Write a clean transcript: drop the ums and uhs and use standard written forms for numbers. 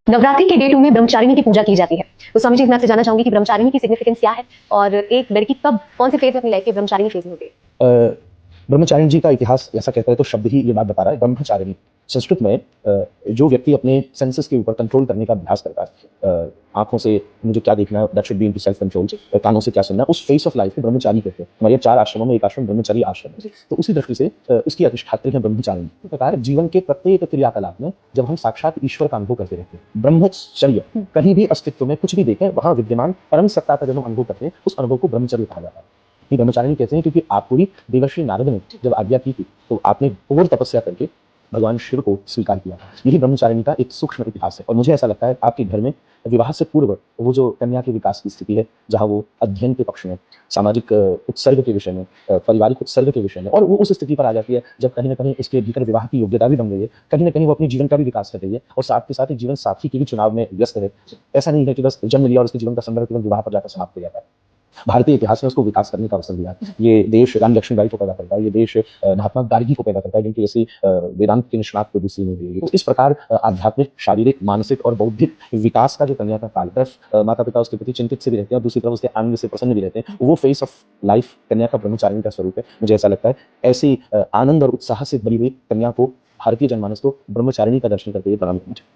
नवरात्रि के डे 2 में ब्रह्मचारिणी की पूजा की जाती है। तो स्वामी जी, मैं आपसे जानना चाहूंगी कि ब्रह्मचारिणी की सिग्निफिकेंस क्या है और एक लड़की कब कौन से फेज में अपनी लाइफ के ब्रह्मचारिणी फेज में होती है? ब्रह्मचारिणी जी का इतिहास ऐसा कहता है तो शब्द ही ये बात बता रहा है। ब्रह्मचारिणी संस्कृत में जो व्यक्ति अपने सेंसेस के ऊपर कंट्रोल करने का अभ्यास करता है, आंखों से मुझे क्या देखना है, that should be into self control, कानों से क्या सुनना है, उस फेस ऑफ लाइफ को ब्रह्मचारी कहते हैं। हमारे 4 आश्रमों में एक आश्रम ब्रह्मचारी आश्रम है। तो उसी दृष्टि से उसकी अधिष्ठात्री है ब्रह्मचारिणी। इस प्रकार जीवन के प्रत्येक क्रियाकलाप में जब हम साक्षात ईश्वर का अनुभव करते रहते हैं, ब्रह्मचर्य कहीं भी अस्तित्व में कुछ भी देखें वहां विद्यमान परम सत्ता का जब हम अनुभव करते हैं, उस अनुभव को ब्रह्मचर्य कहा जाता है। ये ब्रह्मचारिणी कहते हैं क्योंकि आपको भी देवर्षि नारद ने जब आज्ञा की थी तो आपने घोर तपस्या करके भगवान शिव को स्वीकार किया। यही ब्रह्मचारिणी का एक सूक्ष्म इतिहास है। और मुझे ऐसा लगता है आपके घर में विवाह से पूर्व वो जो कन्या के विकास की स्थिति है, जहाँ वो अध्ययन के पक्ष में, सामाजिक उत्सर्ग के विषय में, पारिवारिक उत्सर्ग के विषय में, और वो उस स्थिति पर आ जाती है जब कहीं ना कहीं इसके भीतर विवाह की योग्यता भी बन गई है, कहीं ना कहीं वो अपने जीवन का भी विकास कर रही है और साथ के साथ एक जीवन साथी के भी चुनाव में व्यस्त है। ऐसा नहीं है कि बस जन्म लिया और उसके जीवन का संदर्भ केवल विवाह पर जाकर समाप्त हो जाता है। भारतीय इतिहास में उसको विकास करने का अवसर दिया। ये देश रानी लक्ष्मीबाई को पैदा करता है, ये देश महात्मा गार्गी को पैदा करता है, जिनकी ऐसी वेदांत के निष्णात को दूसरी में हुई। तो इस प्रकार आध्यात्मिक, शारीरिक, मानसिक और बौद्धिक विकास का जो कन्या का काल है, माता पिता उसके प्रति चिंतित से भी रहते हैं और दूसरी तरफ उसके आनंद से प्रसन्न भी रहते हैं। वो फेस ऑफ लाइफ कन्या का ब्रह्मचारिणी का स्वरूप है। मुझे ऐसा लगता है ऐसी आनंद और उत्साह से भरी हुई कन्या को, भारतीय जनमानस को ब्रह्मचारिणी का दर्शन करके प्रणाम करना चाहिए।